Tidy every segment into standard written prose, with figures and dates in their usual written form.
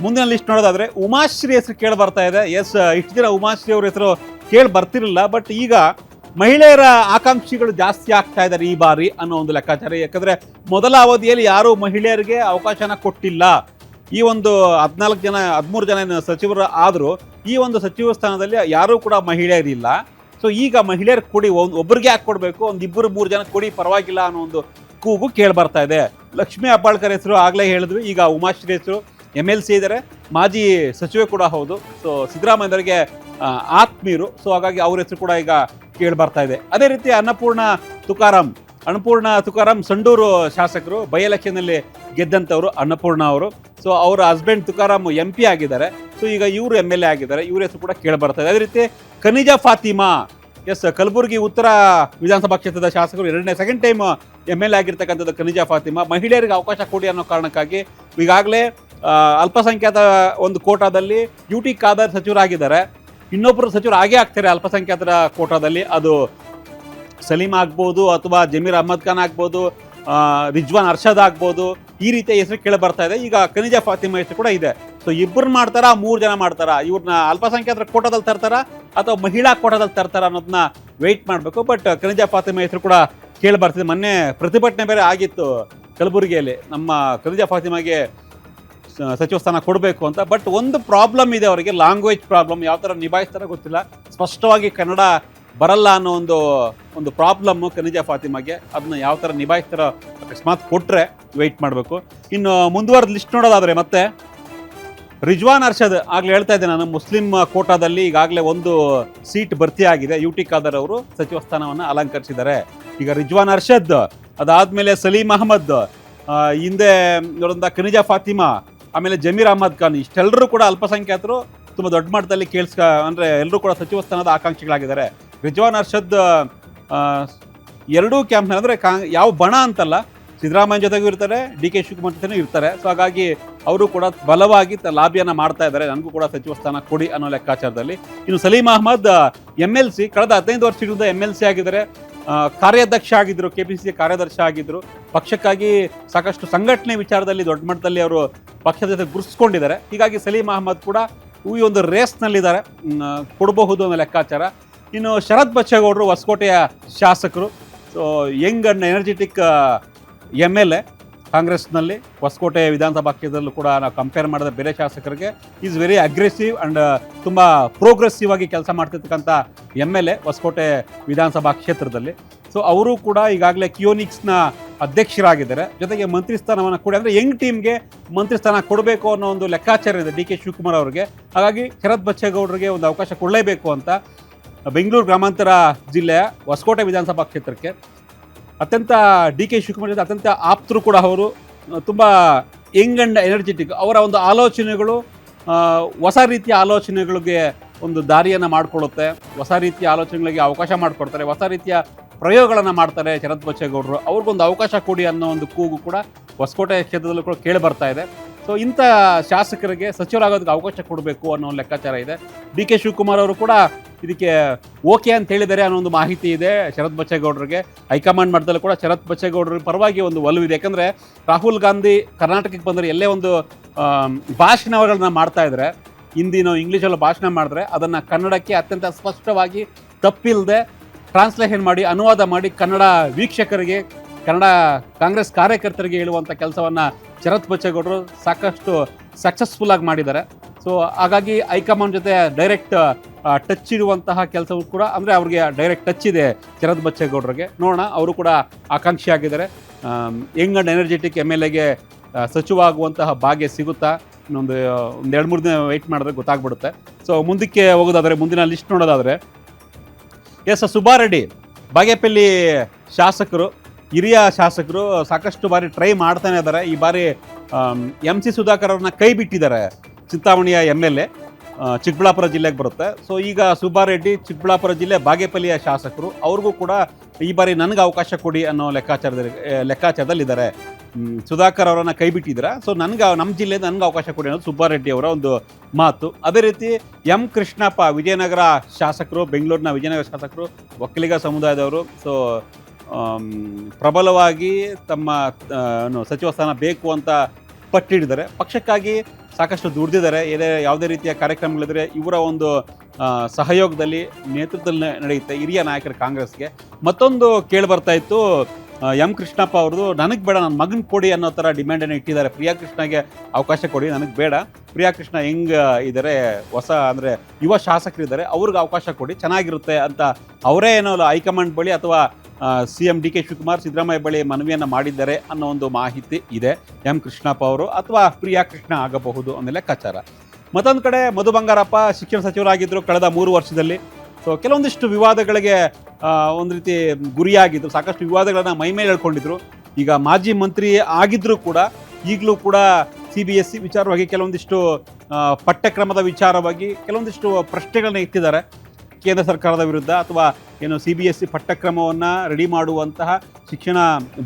ಮುಂದಿನ ಲಿಸ್ಟ್ ನೋಡೋದಾದ್ರೆ ಉಮಾಶ್ರೀ ಹೆಸರು ಕೇಳಿ ಬರ್ತಾ ಇದೆ. ಇಷ್ಟು ದಿನ ಉಮಾಶ್ರೀ ಅವ್ರ ಹೆಸರು ಕೇಳಿ ಬರ್ತಿರಲಿಲ್ಲ, ಬಟ್ ಈಗ ಮಹಿಳೆಯರ ಆಕಾಂಕ್ಷಿಗಳು ಜಾಸ್ತಿ ಆಗ್ತಾ ಇದ್ದಾರೆ ಈ ಬಾರಿ ಅನ್ನೋ ಒಂದು ಲೆಕ್ಕಾಚಾರ. ಯಾಕಂದ್ರೆ ಮೊದಲ ಅವಧಿಯಲ್ಲಿ ಯಾರೂ ಮಹಿಳೆಯರಿಗೆ ಅವಕಾಶನ ಕೊಟ್ಟಿಲ್ಲ. ಈ ಒಂದು 13 ಜನ ಸಚಿವರು ಆದರೂ ಈ ಒಂದು ಸಚಿವ ಸ್ಥಾನದಲ್ಲಿ ಯಾರೂ ಕೂಡ ಮಹಿಳೆಯರಿಲ್ಲ. ಸೊ ಈಗ ಮಹಿಳೆಯರು ಕೊಡಿ, ಒಬ್ಬರಿಗೆ ಯಾಕೆ ಕೊಡಬೇಕು, ಒಂದು 2-3 ಜನ ಕೊಡಿ, ಪರವಾಗಿಲ್ಲ ಅನ್ನೋ ಒಂದು ಕೂಗು ಕೇಳಿ ಬರ್ತಾ ಇದೆ. ಲಕ್ಷ್ಮೀ ಹೆಬ್ಬಾಳ್ಕರ್ ಹೆಸರು ಆಗಲೇ ಹೇಳಿದ್ವಿ, ಈಗ ಉಮಾಶ್ರೀ ಹೆಸರು MLC ಇದ್ದಾರೆ, ಮಾಜಿ ಸಚಿವೆ ಕೂಡ ಹೌದು. ಸೊ ಸಿದ್ದರಾಮಯ್ಯರಿಗೆ ಆತ್ಮೀಯರು, ಸೊ ಹಾಗಾಗಿ ಅವ್ರ ಹೆಸರು ಕೂಡ ಈಗ ಕೇಳಿ ಬರ್ತಾ ಇದೆ. ಅದೇ ರೀತಿ ಅನ್ನಪೂರ್ಣ ತುಕಾರಾಮ್ ಸಂಡೂರು ಶಾಸಕರು, ಬೈ ಎಲೆಕ್ಷನ್ನಲ್ಲಿ ಗೆದ್ದಂಥವ್ರು ಅನ್ನಪೂರ್ಣ ಅವರು. ಸೊ ಅವರ ಹಸ್ಬೆಂಡ್ ತುಕಾರಾಮ್ MP ಆಗಿದ್ದಾರೆ. ಸೊ ಈಗ ಇವರು MLA ಆಗಿದ್ದಾರೆ, ಇವ್ರ ಹೆಸರು ಕೂಡ ಕೇಳಿ ಬರ್ತಾ ಇದೆ. ಅದೇ ರೀತಿ ಖನಿಜಾ ಫಾತಿಮಾ, ಕಲಬುರಗಿ ಉತ್ತರ ವಿಧಾನಸಭಾ ಕ್ಷೇತ್ರದ ಶಾಸಕರು, ಸೆಕೆಂಡ್ ಟೈಮ್ MLA ಆಗಿರ್ತಕ್ಕಂಥದ್ದು ಖನಿಜಾ ಫಾತಿಮಾ. ಮಹಿಳೆಯರಿಗೆ ಅವಕಾಶ ಕೊಡಿ ಅನ್ನೋ ಕಾರಣಕ್ಕಾಗಿ ಈಗಾಗಲೇ ಅಲ್ಪಸಂಖ್ಯಾತ ಒಂದು ಕೋಟಾದಲ್ಲಿ UT ಖಾದರ್ ಸಚಿವರಾಗಿದ್ದಾರೆ. ಇನ್ನೊಬ್ಬರು ಸಚಿವರು ಆಗೇ ಆಗ್ತಾರೆ ಅಲ್ಪಸಂಖ್ಯಾತರ ಕೋಟಾದಲ್ಲಿ, ಅದು ಸಲೀಂ ಆಗ್ಬೋದು ಅಥವಾ ಜಮೀರ್ ಅಹ್ಮದ್ ಖಾನ್ ಆಗ್ಬೋದು, ರಿಜ್ವಾನ್ ಅರ್ಷದ್ ಆಗ್ಬೋದು. ಈ ರೀತಿಯ ಹೆಸರು ಕೇಳಿ ಬರ್ತಾ ಇದೆ. ಈಗ ಖನಿಜಾ ಫಾತಿಮಾ ಹೆಸರು ಕೂಡ ಇದೆ. ಸೊ ಇಬ್ಬರು ಮಾಡ್ತಾರಾ, 3 ಜನ ಮಾಡ್ತಾರಾ, ಇವ್ರನ್ನ ಅಲ್ಪಸಂಖ್ಯಾತರ ಕೋಟಾದಲ್ಲಿ ತರ್ತಾರಾ ಅಥವಾ ಮಹಿಳಾ ಕೋಟಾದಲ್ಲಿ ತರ್ತಾರ ಅನ್ನೋದನ್ನ ವೆಯ್ಟ್ ಮಾಡಬೇಕು. ಬಟ್ ಖನಿಜಾ ಫಾತಿಮಾ ಹೆಸರು ಕೂಡ ಕೇಳಿ ಬರ್ತಿದೆ. ಮೊನ್ನೆ ಪ್ರತಿಭಟನೆ ಬೇರೆ ಆಗಿತ್ತು ಕಲಬುರಗಿಯಲ್ಲಿ, ನಮ್ಮ ಖನಿಜಾ ಫಾತಿಮಾಗೆ ಸಚಿವ ಸ್ಥಾನ ಕೊಡಬೇಕು ಅಂತ. ಬಟ್ ಒಂದು ಪ್ರಾಬ್ಲಮ್ ಇದೆ ಅವರಿಗೆ, ಲ್ಯಾಂಗ್ವೇಜ್ ಪ್ರಾಬ್ಲಮ್. ಯಾವ ಥರ ನಿಭಾಯಿಸ್ತಾರೋ ಗೊತ್ತಿಲ್ಲ, ಸ್ಪಷ್ಟವಾಗಿ ಕನ್ನಡ ಬರಲ್ಲ ಅನ್ನೋ ಒಂದು ಪ್ರಾಬ್ಲಮ್ಮು ಖನಿಜಾ ಫಾತಿಮಾಗೆ. ಅದನ್ನ ಯಾವ ಥರ ನಿಭಾಯಿಸ್ತಾರೋ ಅಕಸ್ಮಾತ್ ಕೊಟ್ಟರೆ ವೆಯ್ಟ್ ಮಾಡಬೇಕು. ಇನ್ನು ಮುಂದುವರೆದ ಲಿಸ್ಟ್ ನೋಡೋದಾದರೆ ಮತ್ತೆ ರಿಜ್ವಾನ್ ಅರ್ಷದ್, ಆಗಲೇ ಹೇಳ್ತಾ ಇದ್ದೆ ನಾನು, ಮುಸ್ಲಿಂ ಕೋಟಾದಲ್ಲಿ ಈಗಾಗಲೇ ಒಂದು ಸೀಟ್ ಭರ್ತಿಯಾಗಿದೆ. UT ಖಾದರ್ ಅವರು ಸಚಿವ ಸ್ಥಾನವನ್ನು ಅಲಂಕರಿಸಿದ್ದಾರೆ. ಈಗ ರಿಜ್ವಾನ್ ಅರ್ಷದ್, ಅದಾದಮೇಲೆ ಸಲೀಂ ಅಹ್ಮದ್, ಹಿಂದೆ ನೋಡಿದ ಖನಿಜಾ ಫಾತಿಮಾ, ಆಮೇಲೆ ಜಮೀರ್ ಅಹ್ಮದ್ ಖಾನ್, ಇಷ್ಟೆಲ್ಲರೂ ಕೂಡ ಅಲ್ಪಸಂಖ್ಯಾತರು ತುಂಬ ದೊಡ್ಡ ಮಟ್ಟದಲ್ಲಿ ಅಂದರೆ ಎಲ್ಲರೂ ಕೂಡ ಸಚಿವ ಸ್ಥಾನದ ಆಕಾಂಕ್ಷಿಗಳಾಗಿದ್ದಾರೆ. ರಿಜ್ವಾನ್ ಅರ್ಷದ್ ಎರಡೂ ಕ್ಯಾಂಪ್ನಲ್ಲಿ, ಅಂದರೆ ಯಾವ ಬಣ ಅಂತಲ್ಲ, ಸಿದ್ದರಾಮಯ್ಯ ಜೊತೆಗೂ ಇರ್ತಾರೆ, DK ಶಿವಕುಮಾರ್ ಜೊತೆನೂ ಇರ್ತಾರೆ. ಸೊ ಹಾಗಾಗಿ ಅವರು ಕೂಡ ಬಲವಾಗಿ ಲಾಬಿಯನ್ನು ಮಾಡ್ತಾ ಇದ್ದಾರೆ, ನನಗೂ ಕೂಡ ಸಚಿವ ಸ್ಥಾನ ಕೊಡಿ ಅನ್ನೋ ಲೆಕ್ಕಾಚಾರದಲ್ಲಿ. ಇನ್ನು ಸಲೀಂ ಅಹ್ಮದ್ MLC, ಕಳೆದ 15 ವರ್ಷದಿಂದ MLC ಆಗಿದ್ದಾರೆ, ಕಾರ್ಯಾಧ್ಯಕ್ಷ ಆಗಿದ್ದರು, KPCC ಕಾರ್ಯದರ್ಶಿ ಆಗಿದ್ದರು. ಪಕ್ಷಕ್ಕಾಗಿ ಸಾಕಷ್ಟು ಸಂಘಟನೆ ವಿಚಾರದಲ್ಲಿ ದೊಡ್ಡ ಮಟ್ಟದಲ್ಲಿ ಅವರು ಪಕ್ಷದ ಜೊತೆ ಗುರುತಿಸ್ಕೊಂಡಿದ್ದಾರೆ. ಹೀಗಾಗಿ ಸಲೀಂ ಅಹ್ಮದ್ ಕೂಡ ಈ ಒಂದು ರೇಸ್ನಲ್ಲಿದ್ದಾರೆ, ಕೊಡಬಹುದು ಅನ್ನೋ ಲೆಕ್ಕಾಚಾರ. ಇನ್ನು ಶರತ್ ಬಚ್ಚೇಗೌಡರು, ಹೊಸಕೋಟೆಯ ಶಾಸಕರು, so Young and energetic MLA ಕಾಂಗ್ರೆಸ್ನಲ್ಲಿ. ಹೊಸಕೋಟೆ ವಿಧಾನಸಭಾ ಕ್ಷೇತ್ರದಲ್ಲೂ ಕೂಡ ನಾವು ಕಂಪೇರ್ ಮಾಡಿದ್ರೆ ಬೇರೆ ಶಾಸಕರಿಗೆ ಈಸ್ ವೆರಿ ಅಗ್ರೆಸಿವ್ ಆ್ಯಂಡ್ ತುಂಬ ಪ್ರೋಗ್ರೆಸಿವ್ ಆಗಿ ಕೆಲಸ ಮಾಡ್ತಿರ್ತಕ್ಕಂಥ MLA ಹೊಸಕೋಟೆ ವಿಧಾನಸಭಾ ಕ್ಷೇತ್ರದಲ್ಲಿ. ಸೊ ಅವರು ಕೂಡ ಈಗಾಗಲೇ ಕಿಯೋನಿಕ್ಸ್ನ ಅಧ್ಯಕ್ಷರಾಗಿದ್ದಾರೆ. ಜೊತೆಗೆ ಮಂತ್ರಿ ಸ್ಥಾನವನ್ನು ಕೊಡಿ, ಅಂದರೆ ಯಂಗ್ ಟೀಮ್ಗೆ ಮಂತ್ರಿ ಸ್ಥಾನ ಕೊಡಬೇಕು ಅನ್ನೋ ಒಂದು ಲೆಕ್ಕಾಚಾರ ಇದೆ DK ಶಿವಕುಮಾರ್ ಅವರಿಗೆ. ಹಾಗಾಗಿ ಶರತ್ ಬಚ್ಚೇಗೌಡರಿಗೆ ಒಂದು ಅವಕಾಶ ಕೊಡಲೇಬೇಕು ಅಂತ ಬೆಂಗಳೂರು ಗ್ರಾಮಾಂತರ ಜಿಲ್ಲೆಯ ಹೊಸಕೋಟೆ ವಿಧಾನಸಭಾ ಕ್ಷೇತ್ರಕ್ಕೆ ಅತ್ಯಂತ DK ಶಿವಕುಮಾರ್ ಜೊತೆ ಅತ್ಯಂತ ಆಪ್ತರು ಕೂಡ ಅವರು. ತುಂಬ ಯಂಗ್ ಆ್ಯಂಡ್ ಎನರ್ಜೆಟಿಕ್, ಅವರ ಒಂದು ಆಲೋಚನೆಗಳು ಹೊಸ ರೀತಿಯ ಆಲೋಚನೆಗಳಿಗೆ ಒಂದು ದಾರಿಯನ್ನು ಮಾಡಿಕೊಡುತ್ತೆ, ಹೊಸ ರೀತಿಯ ಆಲೋಚನೆಗಳಿಗೆ ಅವಕಾಶ ಮಾಡಿಕೊಡ್ತಾರೆ, ಹೊಸ ರೀತಿಯ ಪ್ರಯೋಗಗಳನ್ನು ಮಾಡ್ತಾರೆ ಶರತ್ ಬಚ್ಚೇಗೌಡರು. ಅವ್ರಿಗೊಂದು ಅವಕಾಶ ಕೊಡಿ ಅನ್ನೋ ಒಂದು ಕೂಗು ಕೂಡ ಹೊಸಕೋಟೆ ಕ್ಷೇತ್ರದಲ್ಲೂ ಕೂಡ ಕೇಳಿ ಬರ್ತಾ ಇದೆ. ಸೊ ಇಂಥ ಶಾಸಕರಿಗೆ ಸಚಿವರಾಗೋದಕ್ಕೆ ಅವಕಾಶ ಕೊಡಬೇಕು ಅನ್ನೋ ಲೆಕ್ಕಾಚಾರ ಇದೆ. DK ಶಿವಕುಮಾರ್ ಅವರು ಕೂಡ ಇದಕ್ಕೆ ಓಕೆ ಅಂತ ಹೇಳಿದ್ದಾರೆ ಅನ್ನೋ ಒಂದು ಮಾಹಿತಿ ಇದೆ ಶರತ್ ಬಚ್ಚೇಗೌಡರಿಗೆ. ಹೈಕಮಾಂಡ್ ಮಟ್ಟದಲ್ಲೂ ಕೂಡ ಶರತ್ ಬಚ್ಚೇಗೌಡರ ಪರವಾಗಿ ಒಂದು ಒಲವಿದೆ. ಯಾಕಂದರೆ ರಾಹುಲ್ ಗಾಂಧಿ ಕರ್ನಾಟಕಕ್ಕೆ ಬಂದರೆ ಎಲ್ಲೇ ಒಂದು ಭಾಷಣಗಳನ್ನ ಮಾಡ್ತಾ ಇದ್ದಾರೆ, ಹಿಂದಿನೋ ಇಂಗ್ಲೀಷಲ್ಲೋ ಭಾಷಣ ಮಾಡಿದ್ರೆ ಅದನ್ನು ಕನ್ನಡಕ್ಕೆ ಅತ್ಯಂತ ಸ್ಪಷ್ಟವಾಗಿ ತಪ್ಪಿಲ್ಲದೆ ಟ್ರಾನ್ಸ್ಲೇಷನ್ ಮಾಡಿ, ಅನುವಾದ ಮಾಡಿ, ಕನ್ನಡ ವೀಕ್ಷಕರಿಗೆ, ಕನ್ನಡ ಕಾಂಗ್ರೆಸ್ ಕಾರ್ಯಕರ್ತರಿಗೆ ಹೇಳುವಂಥ ಕೆಲಸವನ್ನು ಶರತ್ ಬಚ್ಚೇಗೌಡರು ಸಾಕಷ್ಟು ಸಕ್ಸಸ್ಫುಲ್ ಆಗಿ ಮಾಡಿದ್ದಾರೆ. ಸೊ ಹಾಗಾಗಿ ಹೈಕಮಾಂಡ್ ಜೊತೆ ಡೈರೆಕ್ಟ್ ಟಚ್ ಇರುವಂತಹ ಕೆಲಸವೂ ಕೂಡ, ಅಂದರೆ ಅವ್ರಿಗೆ ಡೈರೆಕ್ಟ್ ಟಚ್ ಇದೆ ಶರತ್ ಬಚ್ಚೇಗೌಡರಿಗೆ. ನೋಡೋಣ, ಅವರು ಕೂಡ ಆಕಾಂಕ್ಷಿ ಆಗಿದ್ದಾರೆ. ಯಂಗ್ ಆ್ಯಂಡ್ ಎನರ್ಜೆಟಿಕ್ MLAಗೆ ಸಚಿವ ಆಗುವಂತಹ ಭಾಗ್ಯ ಸಿಗುತ್ತಾ, ಇನ್ನೊಂದು 2-3 ದಿನ ವೆಯ್ಟ್ ಮಾಡಿದ್ರೆ ಗೊತ್ತಾಗ್ಬಿಡುತ್ತೆ. ಸೊ ಮುಂದಕ್ಕೆ ಹೋಗೋದಾದರೆ, ಮುಂದಿನ ಲಿಸ್ಟ್ ನೋಡೋದಾದರೆ ಸುಬ್ಬಾರೆಡ್ಡಿ, ಬಾಗೇಪಲ್ಲಿ ಶಾಸಕರು, ಹಿರಿಯ ಶಾಸಕರು, ಸಾಕಷ್ಟು ಬಾರಿ ಟ್ರೈ ಮಾಡ್ತಾನೆ ಇದ್ದಾರೆ. ಈ ಬಾರಿ MC ಸುಧಾಕರ್ ಅವ್ರನ್ನ ಕೈ ಬಿಟ್ಟಿದ್ದಾರೆ. ಚಿಂತಾಮಣಿಯ MLA, ಚಿಕ್ಕಬಳ್ಳಾಪುರ ಜಿಲ್ಲೆಗೆ ಬರುತ್ತೆ. ಸೊ ಈಗ ಸುಬ್ಬಾರೆಡ್ಡಿ ಚಿಕ್ಕಬಳ್ಳಾಪುರ ಜಿಲ್ಲೆ ಬಾಗೇಪಲ್ಲಿಯ ಶಾಸಕರು, ಅವ್ರಿಗೂ ಕೂಡ ಈ ಬಾರಿ ನನಗೆ ಅವಕಾಶ ಕೊಡಿ ಅನ್ನೋ ಲೆಕ್ಕಾಚಾರದಲ್ಲಿದ್ದಾರೆ. ಸುಧಾಕರ್ ಅವರನ್ನು ಕೈ ಬಿಟ್ಟಿದ್ದಾರೆ. ಸೊ ನಮ್ಮ ಜಿಲ್ಲೆಯಿಂದ ನನಗೆ ಅವಕಾಶ ಕೊಡಿ ಅನ್ನೋದು ಸುಬ್ಬಾರೆಡ್ಡಿ ಅವರ ಒಂದು ಮಾತು. ಅದೇ ರೀತಿ M ಕೃಷ್ಣಪ್ಪ, ವಿಜಯನಗರ ಶಾಸಕರು, ಬೆಂಗಳೂರಿನ ವಿಜಯನಗರ ಶಾಸಕರು, ಒಕ್ಕಲಿಗ ಸಮುದಾಯದವರು. ಸೊ ಪ್ರಬಲವಾಗಿ ತಮ್ಮ ಸಚಿವ ಸ್ಥಾನ ಬೇಕು ಅಂತ ಪಟ್ಟಿಡಿದ್ದಾರೆ. ಪಕ್ಷಕ್ಕಾಗಿ ಸಾಕಷ್ಟು ದುಡ್ದಿದ್ದಾರೆ. ಯಾವುದೇ ರೀತಿಯ ಕಾರ್ಯಕ್ರಮಗಳಿದ್ರೆ ಇವರ ಒಂದು ಸಹಯೋಗದಲ್ಲಿ, ನೇತೃತ್ವದಲ್ಲಿ ನಡೆಯುತ್ತೆ ಹಿರಿಯ ನಾಯಕರು ಕಾಂಗ್ರೆಸ್ಗೆ. ಮತ್ತೊಂದು ಕೇಳಿ ಬರ್ತಾ ಇತ್ತು, ಎಂ ಕೃಷ್ಣಪ್ಪ ಅವ್ರದ್ದು, ನನಗೆ ಬೇಡ, ನನ್ನ ಮಗನ ಕೊಡಿ ಅನ್ನೋ ಥರ ಡಿಮ್ಯಾಂಡನ್ನು ಇಟ್ಟಿದ್ದಾರೆ. ಪ್ರಿಯಾ ಕೃಷ್ಣಗೆ ಅವಕಾಶ ಕೊಡಿ, ನನಗೆ ಬೇಡ. ಪ್ರಿಯಾ ಕೃಷ್ಣ ಹೆಂಗೆ ಇದ್ದಾರೆ, ಹೊಸ ಅಂದರೆ ಯುವ ಶಾಸಕರಿದ್ದಾರೆ, ಅವ್ರಿಗೆ ಅವಕಾಶ ಕೊಡಿ, ಚೆನ್ನಾಗಿರುತ್ತೆ ಅಂತ ಅವರೇ ಏನೋ ಹೈಕಮಾಂಡ್ ಬಳಿ ಅಥವಾ CM DK ಶಿವಕುಮಾರ್, ಸಿದ್ದರಾಮಯ್ಯ ಬಳಿ ಮನವಿಯನ್ನು ಮಾಡಿದ್ದಾರೆ ಅನ್ನೋ ಒಂದು ಮಾಹಿತಿ ಇದೆ. ಎಂ ಕೃಷ್ಣಪ್ಪ ಅವರು ಅಥವಾ ಪ್ರಿಯಾ ಕೃಷ್ಣ ಆಗಬಹುದು ಅನ್ನೋ ಲೆಕ್ಕಾಚಾರ. ಮತ್ತೊಂದು ಕಡೆ ಮಧು ಬಂಗಾರಪ್ಪ ಶಿಕ್ಷಣ ಸಚಿವರಾಗಿದ್ದರು ಕಳೆದ 3 ವರ್ಷದಲ್ಲಿ. ಸೊ ಕೆಲವೊಂದಿಷ್ಟು ವಿವಾದಗಳಿಗೆ ಒಂದು ರೀತಿ ಗುರಿಯಾಗಿದ್ದರು, ಸಾಕಷ್ಟು ವಿವಾದಗಳನ್ನು ಮೈಮೇಲೆ ಹೇಳ್ಕೊಂಡಿದ್ರು. ಈಗ ಮಾಜಿ ಮಂತ್ರಿ ಆಗಿದ್ದರೂ ಕೂಡ ಈಗಲೂ ಕೂಡ CBSE ವಿಚಾರವಾಗಿ ಕೆಲವೊಂದಿಷ್ಟು ಪಠ್ಯಕ್ರಮದ ವಿಚಾರವಾಗಿ ಕೆಲವೊಂದಿಷ್ಟು ಪ್ರಶ್ನೆಗಳನ್ನ ಎತ್ತಿದ್ದಾರೆ ಕೇಂದ್ರ ಸರ್ಕಾರದ ವಿರುದ್ಧ, ಅಥವಾ ಏನು CBSE ಪಠ್ಯಕ್ರಮವನ್ನು ರೆಡಿ ಮಾಡುವಂತಹ ಶಿಕ್ಷಣ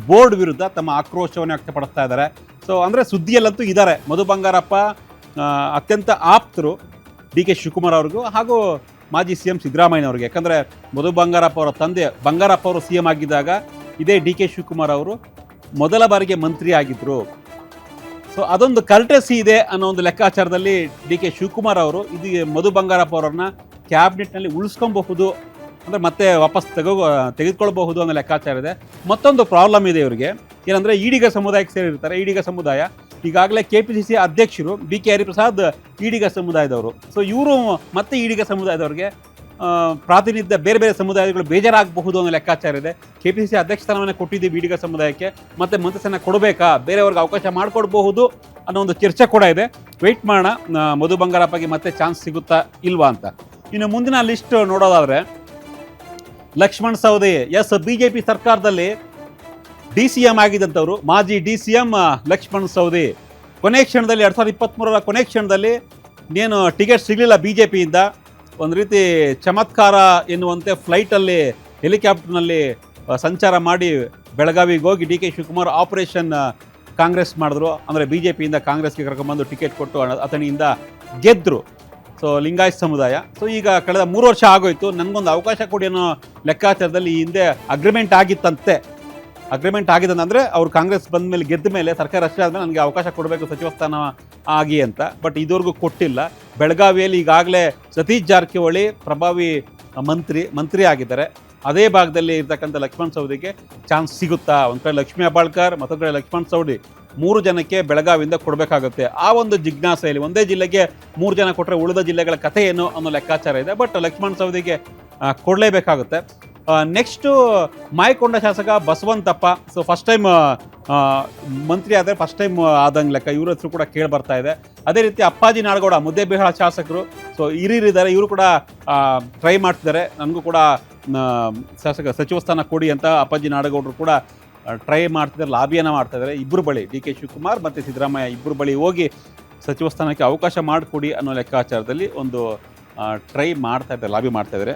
ಬೋರ್ಡ್ ವಿರುದ್ಧ ತಮ್ಮ ಆಕ್ರೋಶವನ್ನು ವ್ಯಕ್ತಪಡಿಸ್ತಾ ಇದ್ದಾರೆ. ಸೊ ಅಂದರೆ ಸುದ್ದಿಯಲ್ಲಂತೂ ಇದ್ದಾರೆ ಮಧು ಬಂಗಾರಪ್ಪ, ಅತ್ಯಂತ ಆಪ್ತರು DK ಶಿವಕುಮಾರ್ ಅವ್ರಿಗೂ ಹಾಗೂ ಮಾಜಿ CM ಸಿದ್ದರಾಮಯ್ಯನವ್ರಿಗೆ. ಯಾಕಂದರೆ ಮಧು ಬಂಗಾರಪ್ಪ ಅವರ ತಂದೆ ಬಂಗಾರಪ್ಪ ಅವರು CM ಆಗಿದ್ದಾಗ ಇದೇ DK ಶಿವಕುಮಾರ್ ಅವರು ಮೊದಲ ಬಾರಿಗೆ ಮಂತ್ರಿ ಆಗಿದ್ದರು. ಸೊ ಅದೊಂದು ಕರ್ಟೆಸಿ ಇದೆ ಅನ್ನೋ ಒಂದು ಲೆಕ್ಕಾಚಾರದಲ್ಲಿ DK ಶಿವಕುಮಾರ್ ಅವರು ಇದು ಮಧು ಬಂಗಾರಪ್ಪ ಅವರನ್ನ ಕ್ಯಾಬಿನೆಟ್ನಲ್ಲಿ ಉಳಿಸ್ಕೊಬಹುದು, ಅಂದರೆ ಮತ್ತೆ ವಾಪಸ್ ತೆಗೆದುಕೊಳ್ಬಹುದು ಅನ್ನೋ ಲೆಕ್ಕಾಚಾರ ಇದೆ. ಮತ್ತೊಂದು ಪ್ರಾಬ್ಲಮ್ ಇದೆ ಇವರಿಗೆ, ಏನಂದರೆ ಈಡಿಗ ಸಮುದಾಯಕ್ಕೆ ಸೇರಿರ್ತಾರೆ. ಈಡಿಗ ಸಮುದಾಯ ಈಗಾಗಲೇ KPCC ಅಧ್ಯಕ್ಷರು BK ಹರಿಪ್ರಸಾದ್ ಈಡಿಗ ಸಮುದಾಯದವರು. ಸೊ ಇವರು ಮತ್ತೆ ಈಡಿಗ ಸಮುದಾಯದವ್ರಿಗೆ ಪ್ರಾತಿನಿಧ್ಯ ಬೇರೆ ಬೇರೆ ಸಮುದಾಯಗಳು ಬೇಜಾರಾಗಬಹುದು ಅನ್ನೋ ಲೆಕ್ಕಾಚಾರ ಇದೆ. KPCC ಅಧ್ಯಕ್ಷ ಸ್ಥಾನವನ್ನು ಕೊಟ್ಟಿದ್ದೀವಿ ಈಡಿಗ ಸಮುದಾಯಕ್ಕೆ, ಮತ್ತೆ ಮಂತ್ರಿಸ್ಥಾನ ಕೊಡಬೇಕಾ, ಬೇರೆಯವ್ರಿಗೆ ಅವಕಾಶ ಮಾಡಿಕೊಡ್ಬಹುದು ಅನ್ನೋ ಒಂದು ಚರ್ಚೆ ಕೂಡ ಇದೆ. ವೆಯ್ಟ್ ಮಾಡೋಣ ಮಧು ಬಂಗಾರಪ್ಪಗೆ ಮತ್ತೆ ಚಾನ್ಸ್ ಸಿಗುತ್ತಾ ಇಲ್ವಾ ಅಂತ. ಇನ್ನು ಮುಂದಿನ ಲಿಸ್ಟ್ ನೋಡೋದಾದರೆ ಲಕ್ಷ್ಮಣ್ ಸವದಿ, BJP ಸರ್ಕಾರದಲ್ಲಿ DCM ಆಗಿದ್ದಂಥವ್ರು, ಮಾಜಿ DCM ಲಕ್ಷ್ಮಣ್ ಸವದಿ. ಕೊನೆ ಕ್ಷಣದಲ್ಲಿ 2023 ಕೊನೆ ಕ್ಷಣದಲ್ಲಿ ಇನ್ನೇನು ಟಿಕೆಟ್ ಸಿಗಲಿಲ್ಲ BJPಯಿಂದ, ಒಂದು ರೀತಿ ಚಮತ್ಕಾರ ಎನ್ನುವಂತೆ ಫ್ಲೈಟಲ್ಲಿ ಹೆಲಿಕಾಪ್ಟರ್ನಲ್ಲಿ ಸಂಚಾರ ಮಾಡಿ ಬೆಳಗಾವಿಗೆ ಹೋಗಿ DK ಶಿವಕುಮಾರ್ ಆಪರೇಷನ್ ಕಾಂಗ್ರೆಸ್ ಮಾಡಿದ್ರು. ಅಂದರೆ BJPಯಿಂದ ಕಾಂಗ್ರೆಸ್ಗೆ ಕರ್ಕೊಂಬಂದು ಟಿಕೆಟ್ ಕೊಟ್ಟು ಅಥಣಿಯಿಂದ ಗೆದ್ದರು. ಸೊ ಲಿಂಗಾಯತ್ ಸಮುದಾಯ. ಸೊ ಈಗ ಕಳೆದ 3 ವರ್ಷ ಆಗೋಯ್ತು, ನನಗೊಂದು ಅವಕಾಶ ಕೊಡಿ ಅನ್ನೋ ಲೆಕ್ಕಾಚಾರದಲ್ಲಿ ಈ ಹಿಂದೆ ಅಗ್ರಿಮೆಂಟ್ ಆಗಿತ್ತಂತೆ. ಅಂದರೆ ಅವ್ರು ಕಾಂಗ್ರೆಸ್ ಬಂದ ಮೇಲೆ ಗೆದ್ದ ಮೇಲೆ ಸರ್ಕಾರ ರಚನೆ ಆದಮೇಲೆ ನನಗೆ ಅವಕಾಶ ಕೊಡಬೇಕು ಸಚಿವ ಸ್ಥಾನ ಆಗಿ ಅಂತ. ಬಟ್ ಇದುವರೆಗೂ ಕೊಟ್ಟಿಲ್ಲ. ಬೆಳಗಾವಿಯಲ್ಲಿ ಈಗಾಗಲೇ ಸತೀಶ್ ಜಾರಕಿಹೊಳಿ ಪ್ರಭಾವಿ ಮಂತ್ರಿ ಆಗಿದ್ದಾರೆ. ಅದೇ ಭಾಗದಲ್ಲಿ ಇರ್ತಕ್ಕಂಥ ಲಕ್ಷ್ಮಣ್ ಸವದಿಗೆ ಚಾನ್ಸ್ ಸಿಗುತ್ತಾ? ಒಂದು ಕಡೆ ಲಕ್ಷ್ಮೀ ಹೆಬ್ಬಾಳ್ಕರ್, ಮತ್ತೊಂದು ಕಡೆ ಲಕ್ಷ್ಮಣ್ ಸವದಿ, 3 ಜನಕ್ಕೆ ಬೆಳಗಾವಿಯಿಂದ ಕೊಡಬೇಕಾಗುತ್ತೆ. ಆ ಒಂದು ಜಿಜ್ಞಾಸೆಯಲ್ಲಿ ಒಂದೇ ಜಿಲ್ಲೆಗೆ 3 ಜನ ಕೊಟ್ಟರೆ ಉಳಿದ ಜಿಲ್ಲೆಗಳ ಕಥೆ ಏನು ಅನ್ನೋ ಲೆಕ್ಕಾಚಾರ ಇದೆ. ಬಟ್ ಲಕ್ಷ್ಮಣ್ ಸವದಿಗೆ ಕೊಡಲೇಬೇಕಾಗುತ್ತೆ. ನೆಕ್ಸ್ಟು ಮಾಯಕೊಂಡ ಶಾಸಕ ಬಸವಂತಪ್ಪ. ಸೊ ಫಸ್ಟ್ ಟೈಮ್ ಮಂತ್ರಿ ಆದರೆ ಫಸ್ಟ್ ಟೈಮ್ ಆದಂಗೆ ಲೆಕ್ಕ, ಇವ್ರ ಹೆಸರು ಕೂಡ ಕೇಳಿ ಬರ್ತಾ ಇದೆ. ಅದೇ ರೀತಿ ಅಪ್ಪಾಜಿ ನಾಡಗೌಡ ಮುದ್ದೇಬಿಹಾಳ ಶಾಸಕರು. ಸೊ ಹಿರಿಯರಿದ್ದಾರೆ, ಇವರು ಕೂಡ ಟ್ರೈ ಮಾಡ್ತಿದ್ದಾರೆ, ನನಗೂ ಕೂಡ ಸಚಿವ ಸ್ಥಾನ ಕೊಡಿ ಅಂತ ಅಪ್ಪಾಜಿ ನಾಡಗೌಡರು ಕೂಡ ಟ್ರೈ ಮಾಡ್ತಿದ್ದಾರೆ, ಲಾಬಿಯನ್ನು ಮಾಡ್ತಾಯಿದ್ದಾರೆ. ಇಬ್ಬರು ಬಳಿ DK ಶಿವಕುಮಾರ್ ಮತ್ತು ಸಿದ್ದರಾಮಯ್ಯ ಇಬ್ಬರು ಬಳಿ ಹೋಗಿ ಸಚಿವ ಸ್ಥಾನಕ್ಕೆ ಅವಕಾಶ ಮಾಡಿಕೊಡಿ ಅನ್ನೋ ಲೆಕ್ಕಾಚಾರದಲ್ಲಿ ಒಂದು ಟ್ರೈ ಮಾಡ್ತಾ ಇದ್ದಾರೆ, ಲಾಬಿ ಮಾಡ್ತಾ ಇದ್ದಾರೆ.